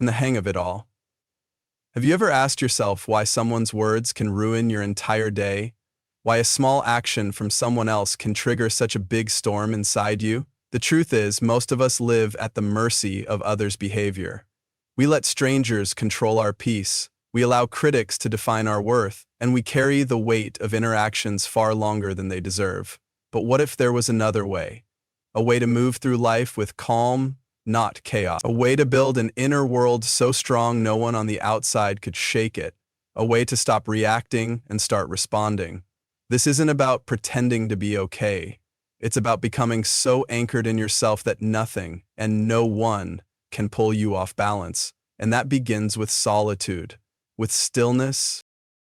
and the hang of it all. Have you ever asked yourself why someone's words can ruin your entire day? Why a small action from someone else can trigger such a big storm inside you? The truth is, most of us live at the mercy of others' behavior. We let strangers control our peace, we allow critics to define our worth, and we carry the weight of interactions far longer than they deserve. But what if there was another way? A way to move through life with calm, not chaos. A way to build an inner world so strong no one on the outside could shake it. A way to stop reacting and start responding. This isn't about pretending to be okay. It's about becoming so anchored in yourself that nothing and no one can pull you off balance. And that begins with solitude, with stillness,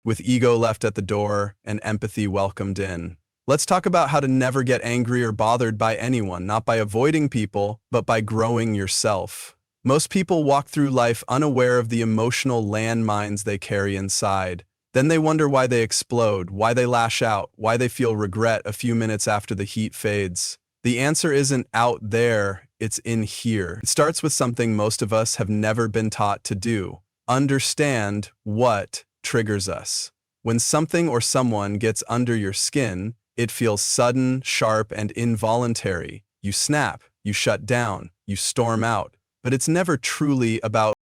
with ego left at the door and empathy welcomed in. Let's talk about how to never get angry or bothered by anyone, not by avoiding people, but by growing yourself. Most people walk through life unaware of the emotional landmines they carry inside. Then they wonder why they explode, why they lash out, why they feel regret a few minutes after the heat fades. The answer isn't out there, it's in here. It starts with something most of us have never been taught to do. Understand what triggers us. When something or someone gets under your skin, it feels sudden, sharp, and involuntary. You snap, you shut down, you storm out. But it's never truly about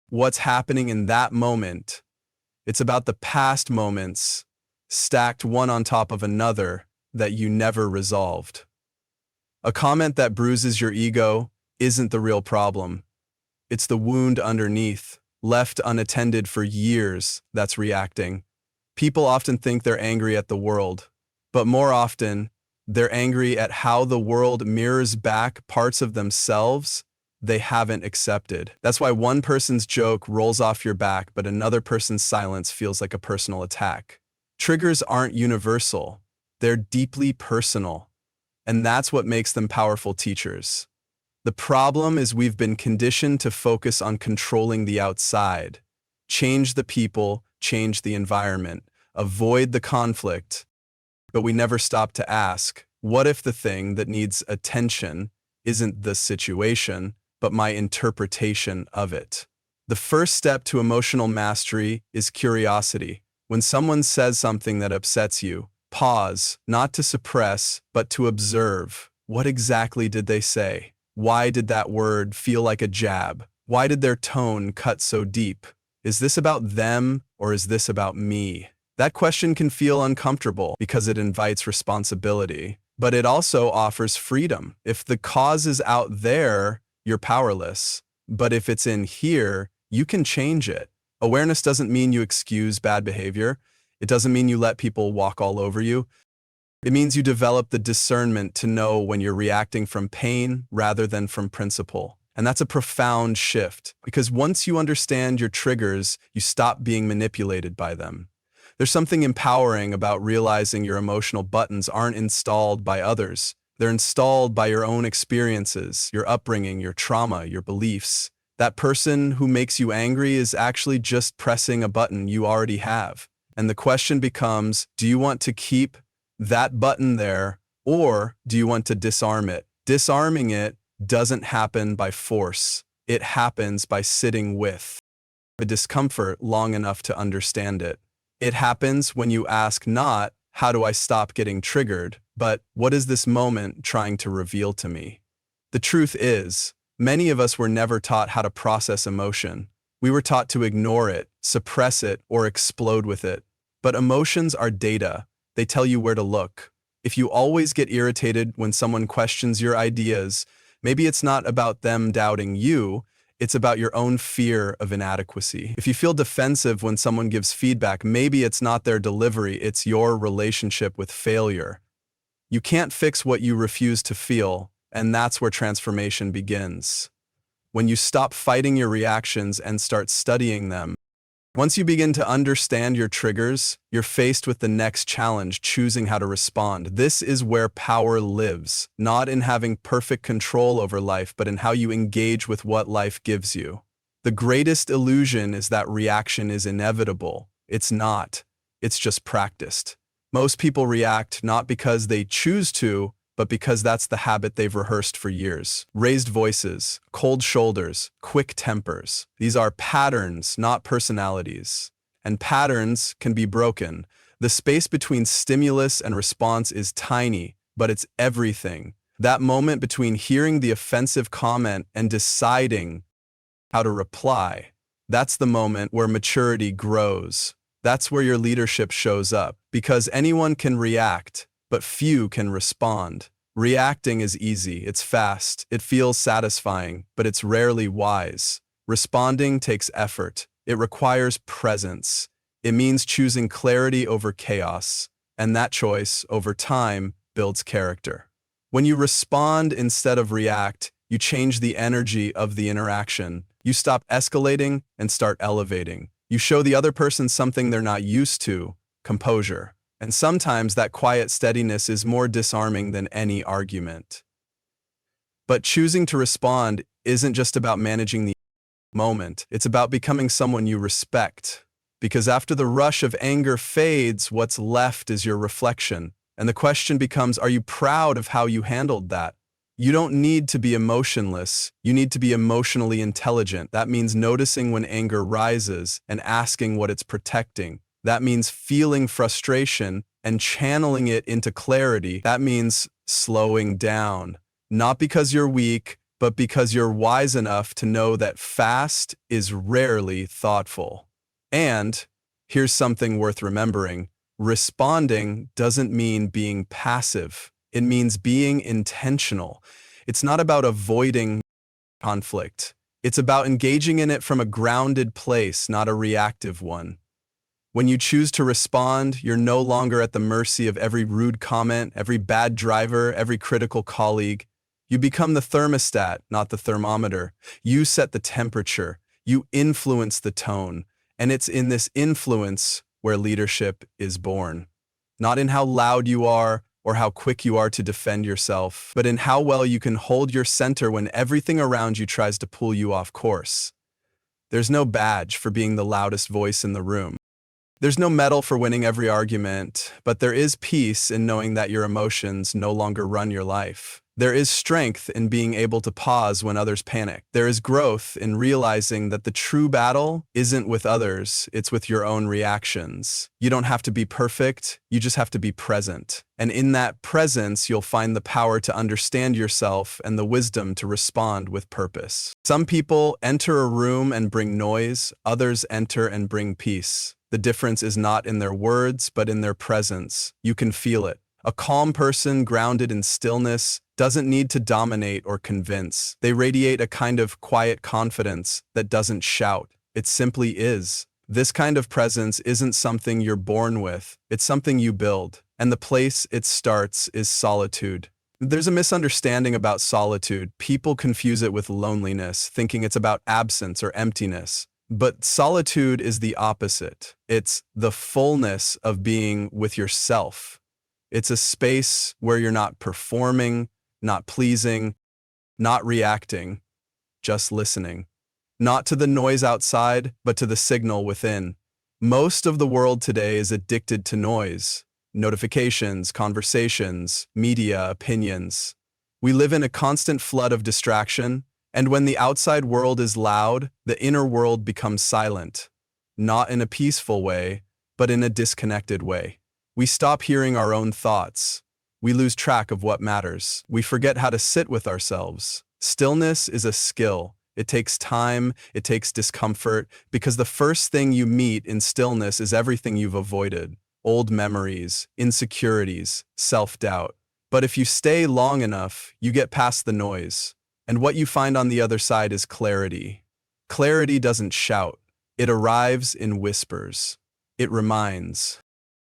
what's happening in that moment. It's about the past moments, stacked one on top of another, that you never resolved. A comment that bruises your ego isn't the real problem. It's the wound underneath, left unattended for years, that's reacting. People often think they're angry at the world, but more often, they're angry at how the world mirrors back parts of themselves they haven't accepted. That's why one person's joke rolls off your back, but another person's silence feels like a personal attack. Triggers aren't universal. They're deeply personal. And that's what makes them powerful teachers. The problem is we've been conditioned to focus on controlling the outside. Change the people, change the environment, avoid the conflict. But we never stop to ask, what if the thing that needs attention isn't the situation, but my interpretation of it? The first step to emotional mastery is curiosity. When someone says something that upsets you, pause, not to suppress, but to observe. What exactly did they say? Why did that word feel like a jab? Why did their tone cut so deep? Is this about them or is this about me? That question can feel uncomfortable because it invites responsibility, but it also offers freedom. If the cause is out there, you're powerless. But if it's in here, you can change it. Awareness doesn't mean you excuse bad behavior. It doesn't mean you let people walk all over you. It means you develop the discernment to know when you're reacting from pain rather than from principle. And that's a profound shift, because once you understand your triggers, you stop being manipulated by them. There's something empowering about realizing your emotional buttons aren't installed by others. They're installed by your own experiences, your upbringing, your trauma, your beliefs. That person who makes you angry is actually just pressing a button you already have. And the question becomes, do you want to keep that button there, or do you want to disarm it? Disarming it doesn't happen by force. It happens by sitting with the discomfort long enough to understand it. It happens when you ask not, how do I stop getting triggered, but what is this moment trying to reveal to me? The truth is, many of us were never taught how to process emotion. We were taught to ignore it, suppress it, or explode with it. But emotions are data. They tell you where to look. If you always get irritated when someone questions your ideas, maybe it's not about them doubting you, it's about your own fear of inadequacy. If you feel defensive when someone gives feedback, maybe it's not their delivery, it's your relationship with failure. You can't fix what you refuse to feel, and that's where transformation begins. When you stop fighting your reactions and start studying them. Once you begin to understand your triggers, you're faced with the next challenge, choosing how to respond. This is where power lives, not in having perfect control over life, but in how you engage with what life gives you. The greatest illusion is that reaction is inevitable. It's not. It's just practiced. Most people react not because they choose to, but because that's the habit they've rehearsed for years. Raised voices, cold shoulders, quick tempers. These are patterns, not personalities. And patterns can be broken. The space between stimulus and response is tiny, but it's everything. That moment between hearing the offensive comment and deciding how to reply, that's the moment where maturity grows. That's where your leadership shows up, because anyone can react, but few can respond. Reacting is easy, it's fast, it feels satisfying, but it's rarely wise. Responding takes effort. It requires presence. It means choosing clarity over chaos, and that choice, over time, builds character. When you respond instead of react, you change the energy of the interaction. You stop escalating and start elevating. You show the other person something they're not used to, composure. And sometimes that quiet steadiness is more disarming than any argument. But choosing to respond isn't just about managing the moment. It's about becoming someone you respect. Because after the rush of anger fades, what's left is your reflection. And the question becomes, are you proud of how you handled that? You don't need to be emotionless. You need to be emotionally intelligent. That means noticing when anger rises and asking what it's protecting. That means feeling frustration and channeling it into clarity. That means slowing down. Not because you're weak, but because you're wise enough to know that fast is rarely thoughtful. And here's something worth remembering. Responding doesn't mean being passive. It means being intentional. It's not about avoiding conflict. It's about engaging in it from a grounded place, not a reactive one. When you choose to respond, you're no longer at the mercy of every rude comment, every bad driver, every critical colleague. You become the thermostat, not the thermometer. You set the temperature. You influence the tone. And it's in this influence where leadership is born. Not in how loud you are or how quick you are to defend yourself, but in how well you can hold your center when everything around you tries to pull you off course. There's no badge for being the loudest voice in the room. There's no medal for winning every argument, but there is peace in knowing that your emotions no longer run your life. There is strength in being able to pause when others panic. There is growth in realizing that the true battle isn't with others, it's with your own reactions. You don't have to be perfect, you just have to be present. And in that presence, you'll find the power to understand yourself and the wisdom to respond with purpose. Some people enter a room and bring noise, others enter and bring peace. The difference is not in their words, but in their presence. You can feel it. A calm person grounded in stillness doesn't need to dominate or convince. They radiate a kind of quiet confidence that doesn't shout. It simply is. This kind of presence isn't something you're born with. It's something you build. And the place it starts is solitude. There's a misunderstanding about solitude. People confuse it with loneliness, thinking it's about absence or emptiness. But solitude is the opposite. It's the fullness of being with yourself. It's a space where you're not performing, not pleasing, not reacting, just listening. Not to the noise outside, but to the signal within. Most of the world today is addicted to noise. Notifications, conversations, media, opinions. We live in a constant flood of distraction, and when the outside world is loud, the inner world becomes silent. Not in a peaceful way, but in a disconnected way. We stop hearing our own thoughts. We lose track of what matters. We forget how to sit with ourselves. Stillness is a skill. It takes time, it takes discomfort, because the first thing you meet in stillness is everything you've avoided. Old memories, insecurities, self-doubt. But if you stay long enough, you get past the noise. And what you find on the other side is clarity. Clarity doesn't shout. It arrives in whispers. It reminds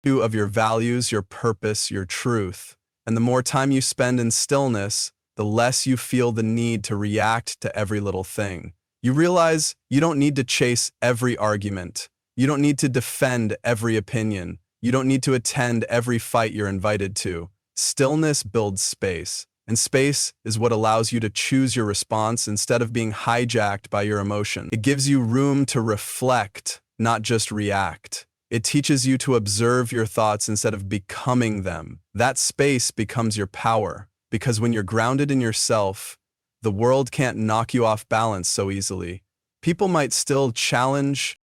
you of your values, your purpose, your truth. And the more time you spend in stillness, the less you feel the need to react to every little thing. You realize you don't need to chase every argument. You don't need to defend every opinion. You don't need to attend every fight you're invited to. Stillness builds space. And space is what allows you to choose your response instead of being hijacked by your emotion. It gives you room to reflect, not just react. It teaches you to observe your thoughts instead of becoming them. That space becomes your power. Because when you're grounded in yourself, the world can't knock you off balance so easily. People might still challenge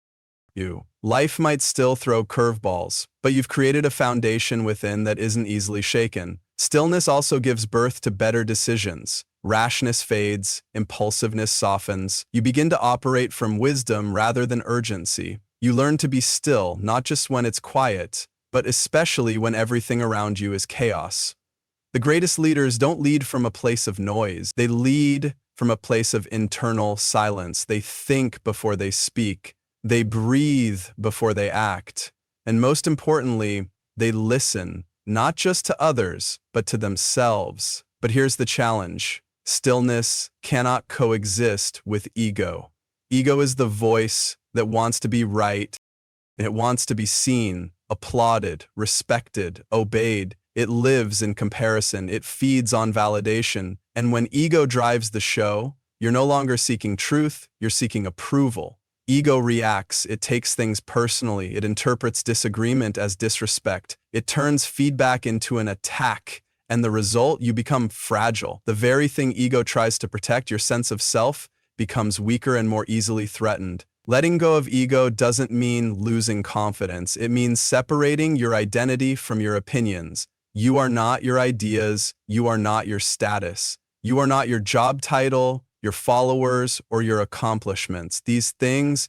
you. Life might still throw curveballs, but you've created a foundation within that isn't easily shaken. Stillness also gives birth to better decisions. Rashness fades, impulsiveness softens. You begin to operate from wisdom rather than urgency. You learn to be still, not just when it's quiet, but especially when everything around you is chaos. The greatest leaders don't lead from a place of noise. They lead from a place of internal silence. They think before they speak. They breathe before they act. And most importantly, they listen, not just to others, but to themselves. But here's the challenge. Stillness cannot coexist with ego. Ego is the voice that wants to be right, and it wants to be seen, applauded, respected, obeyed. It lives in comparison. It feeds on validation. And when ego drives the show, you're no longer seeking truth, you're seeking approval. Ego reacts, it takes things personally, it interprets disagreement as disrespect, it turns feedback into an attack, and the result, you become fragile. The very thing ego tries to protect, your sense of self, becomes weaker and more easily threatened. Letting go of ego doesn't mean losing confidence, it means separating your identity from your opinions. You are not your ideas, you are not your status, you are not your job title, your followers, or your accomplishments. These things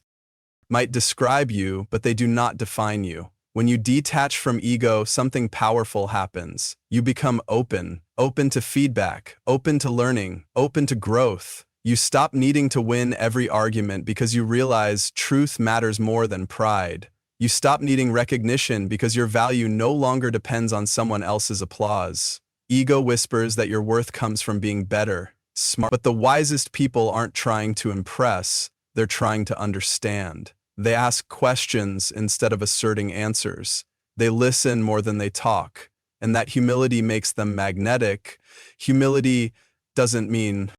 might describe you, but they do not define you. When you detach from ego, something powerful happens. You become open to feedback, open to learning, open to growth. You stop needing to win every argument because you realize truth matters more than pride. You stop needing recognition because your value no longer depends on someone else's applause. Ego whispers that your worth comes from being better, smart. But the wisest people aren't trying to impress, they're trying to understand. They ask questions instead of asserting answers. They listen more than they talk. And that humility makes them magnetic. Humility doesn't mean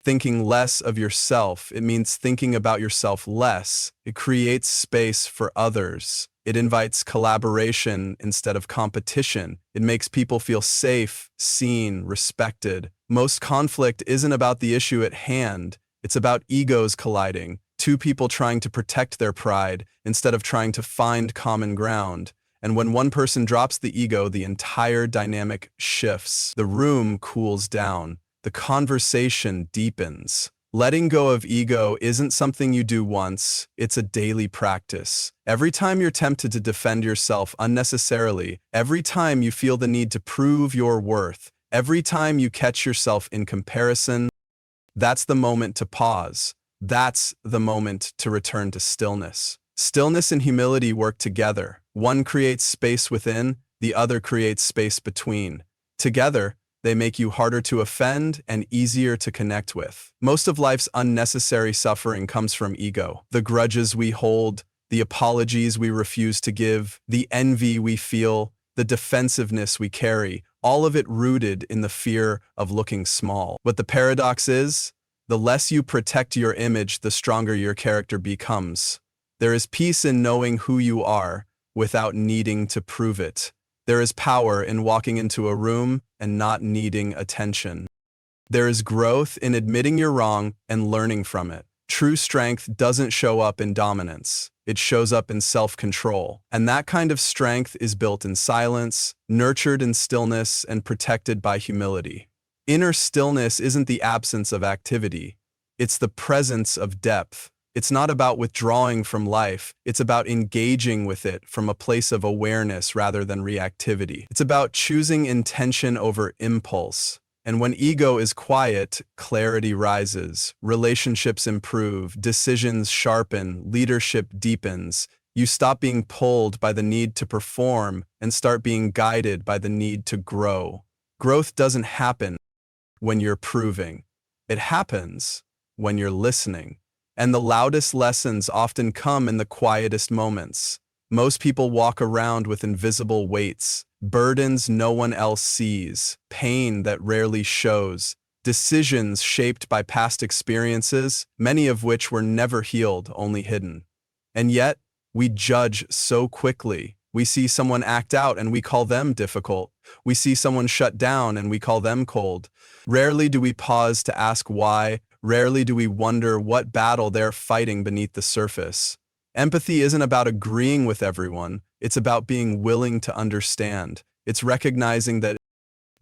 thinking less of yourself. It means thinking about yourself less. It creates space for others. It invites collaboration instead of competition. It makes people feel safe, seen, respected. Most conflict isn't about the issue at hand. It's about egos colliding, two people trying to protect their pride instead of trying to find common ground. And when one person drops the ego, the entire dynamic shifts. The room cools down. The conversation deepens. Letting go of ego isn't something you do once, it's a daily practice. Every time you're tempted to defend yourself unnecessarily, every time you feel the need to prove your worth, every time you catch yourself in comparison, that's the moment to pause. That's the moment to return to stillness. Stillness and humility work together. One creates space within, the other creates space between. Together, they make you harder to offend and easier to connect with. Most of life's unnecessary suffering comes from ego. The grudges we hold, the apologies we refuse to give, the envy we feel, the defensiveness we carry, all of it rooted in the fear of looking small. But the paradox is, the less you protect your image, the stronger your character becomes. There is peace in knowing who you are without needing to prove it. There is power in walking into a room and not needing attention. There is growth in admitting you're wrong and learning from it. True strength doesn't show up in dominance. It shows up in self-control. And that kind of strength is built in silence, nurtured in stillness, and protected by humility. Inner stillness isn't the absence of activity. It's the presence of depth. It's not about withdrawing from life. It's about engaging with it from a place of awareness rather than reactivity. It's about choosing intention over impulse. And when ego is quiet, clarity rises, relationships improve, decisions sharpen, leadership deepens. You stop being pulled by the need to perform and start being guided by the need to grow. Growth doesn't happen when you're proving. It happens when you're listening. And the loudest lessons often come in the quietest moments. Most people walk around with invisible weights, burdens no one else sees, pain that rarely shows, decisions shaped by past experiences, many of which were never healed, only hidden. And yet, we judge so quickly. We see someone act out and we call them difficult. We see someone shut down and we call them cold. Rarely do we pause to ask why. Rarely do we wonder what battle they're fighting beneath the surface. Empathy isn't about agreeing with everyone. It's about being willing to understand. It's recognizing that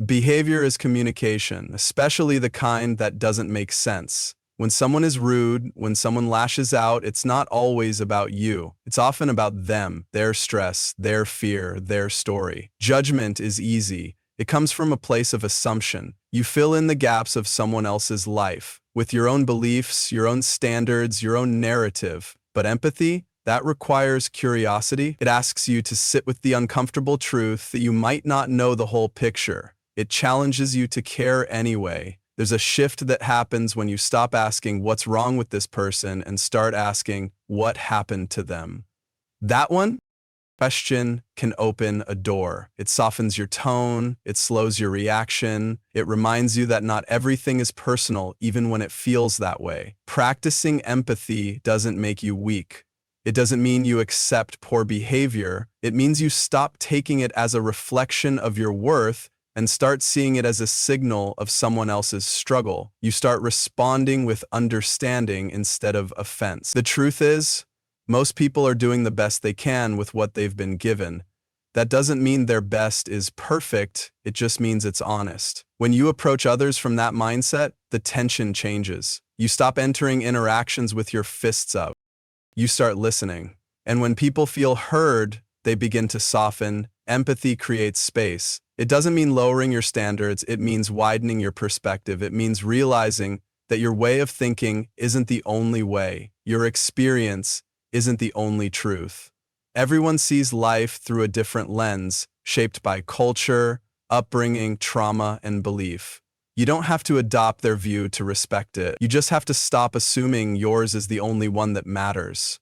behavior is communication, especially the kind that doesn't make sense. When someone is rude, when someone lashes out, it's not always about you. It's often about them, their stress, their fear, their story. Judgment is easy. It comes from a place of assumption. You fill in the gaps of someone else's life with your own beliefs, your own standards, your own narrative. But empathy, that requires curiosity. It asks you to sit with the uncomfortable truth that you might not know the whole picture. It challenges you to care anyway. There's a shift that happens when you stop asking what's wrong with this person and start asking what happened to them. That one question can open a door. It softens your tone, it slows your reaction, it reminds you that not everything is personal even when it feels that way. Practicing empathy doesn't make you weak. It doesn't mean you accept poor behavior. It means you stop taking it as a reflection of your worth and start seeing it as a signal of someone else's struggle. You start responding with understanding instead of offense. The truth is, most people are doing the best they can with what they've been given. That doesn't mean their best is perfect, it just means it's honest. When you approach others from that mindset, the tension changes. You stop entering interactions with your fists up. You start listening. And when people feel heard, they begin to soften. Empathy creates space. It doesn't mean lowering your standards, it means widening your perspective. It means realizing that your way of thinking isn't the only way. Your experience isn't the only truth. Everyone sees life through a different lens, shaped by culture, upbringing, trauma, and belief. You don't have to adopt their view to respect it. You just have to stop assuming yours is the only one that matters.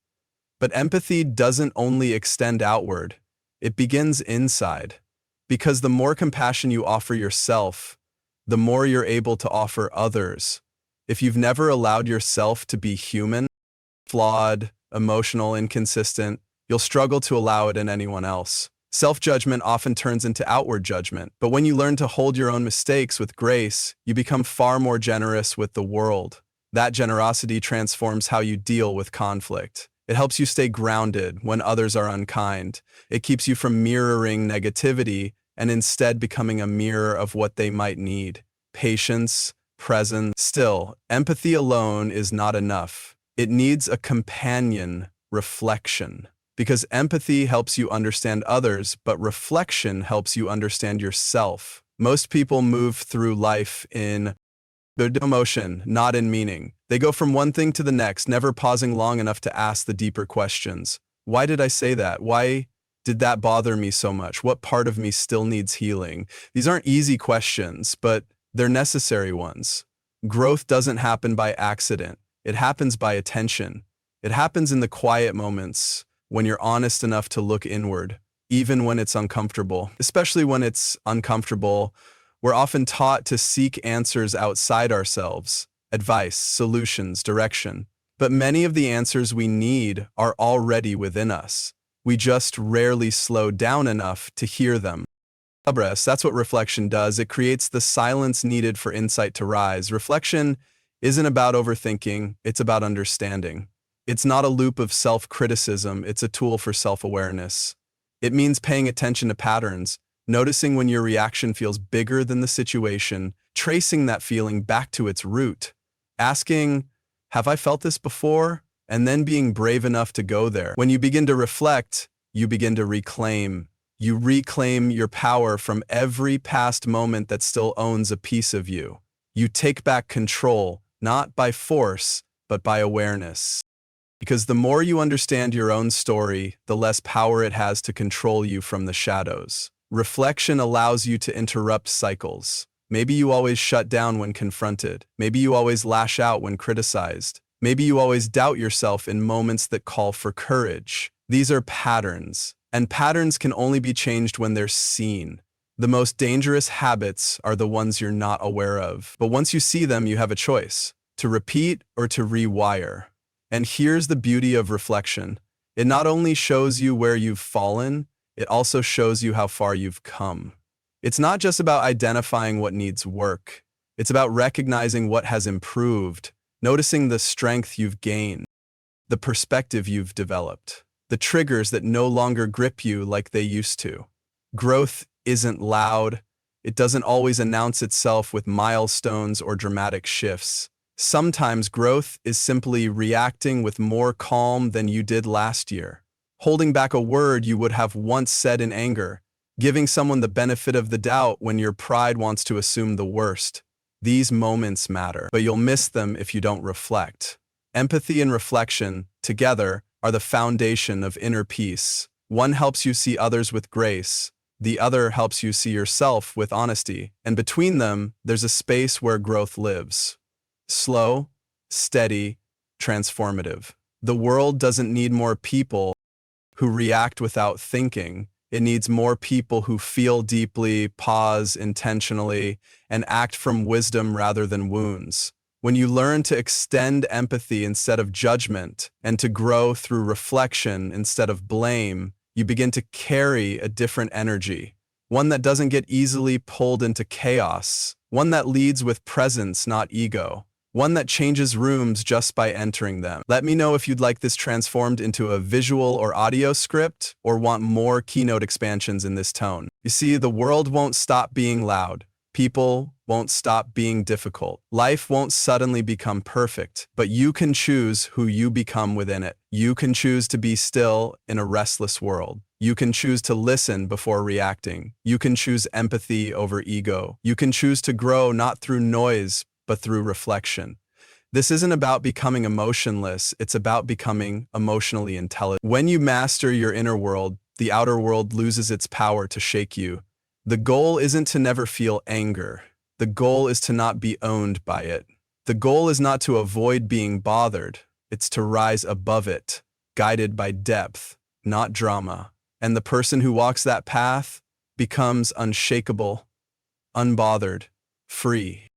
But empathy doesn't only extend outward, it begins inside. Because the more compassion you offer yourself, the more you're able to offer others. If you've never allowed yourself to be human, flawed, emotional, inconsistent, you'll struggle to allow it in anyone else. Self-judgment often turns into outward judgment, but when you learn to hold your own mistakes with grace, you become far more generous with the world. That generosity transforms how you deal with conflict. It helps you stay grounded when others are unkind. It keeps you from mirroring negativity and instead becoming a mirror of what they might need. Patience, presence. Still, empathy alone is not enough. It needs a companion, reflection. Because empathy helps you understand others, but reflection helps you understand yourself. Most people move through life in emotion, not in meaning. They go from one thing to the next, never pausing long enough to ask the deeper questions. Why did I say that? Why did that bother me so much? What part of me still needs healing? These aren't easy questions, but they're necessary ones. Growth doesn't happen by accident. It happens by attention. It happens in the quiet moments when you're honest enough to look inward, even when it's uncomfortable. Especially when it's uncomfortable, we're often taught to seek answers outside ourselves, advice, solutions, direction. But many of the answers we need are already within us. We just rarely slow down enough to hear them. That's what reflection does. It creates the silence needed for insight to rise. Reflection isn't about overthinking, it's about understanding. It's not a loop of self-criticism, it's a tool for self-awareness. It means paying attention to patterns, noticing when your reaction feels bigger than the situation, tracing that feeling back to its root, asking, have I felt this before? And then being brave enough to go there. When you begin to reflect, you begin to reclaim. You reclaim your power from every past moment that still owns a piece of you. You take back control, not by force, but by awareness. Because the more you understand your own story, the less power it has to control you from the shadows. Reflection allows you to interrupt cycles. Maybe you always shut down when confronted. Maybe you always lash out when criticized. Maybe you always doubt yourself in moments that call for courage. These are patterns, and patterns can only be changed when they're seen. The most dangerous habits are the ones you're not aware of. But once you see them, you have a choice, to repeat or to rewire. And here's the beauty of reflection. It not only shows you where you've fallen, it also shows you how far you've come. It's not just about identifying what needs work. It's about recognizing what has improved, noticing the strength you've gained, the perspective you've developed, the triggers that no longer grip you like they used to. Growth isn't loud. It doesn't always announce itself with milestones or dramatic shifts. Sometimes growth is simply reacting with more calm than you did last year, holding back a word you would have once said in anger, giving someone the benefit of the doubt when your pride wants to assume the worst. These moments matter, but you'll miss them if you don't reflect. Empathy and reflection, together, are the foundation of inner peace. One helps you see others with grace. The other helps you see yourself with honesty. And between them, there's a space where growth lives. Slow, steady, transformative. The world doesn't need more people who react without thinking. It needs more people who feel deeply, pause intentionally, and act from wisdom rather than wounds. When you learn to extend empathy instead of judgment and to grow through reflection instead of blame, you begin to carry a different energy, one that doesn't get easily pulled into chaos, one that leads with presence, not ego, one that changes rooms just by entering them. Let me know if you'd like this transformed into a visual or audio script or want more keynote expansions in this tone. You see, the world won't stop being loud. People won't stop being difficult. Life won't suddenly become perfect, but you can choose who you become within it. You can choose to be still in a restless world. You can choose to listen before reacting. You can choose empathy over ego. You can choose to grow not through noise, but through reflection. This isn't about becoming emotionless, it's about becoming emotionally intelligent. When you master your inner world, the outer world loses its power to shake you. The goal isn't to never feel anger. The goal is to not be owned by it. The goal is not to avoid being bothered. It's to rise above it, guided by depth, not drama. And the person who walks that path becomes unshakable, unbothered, free.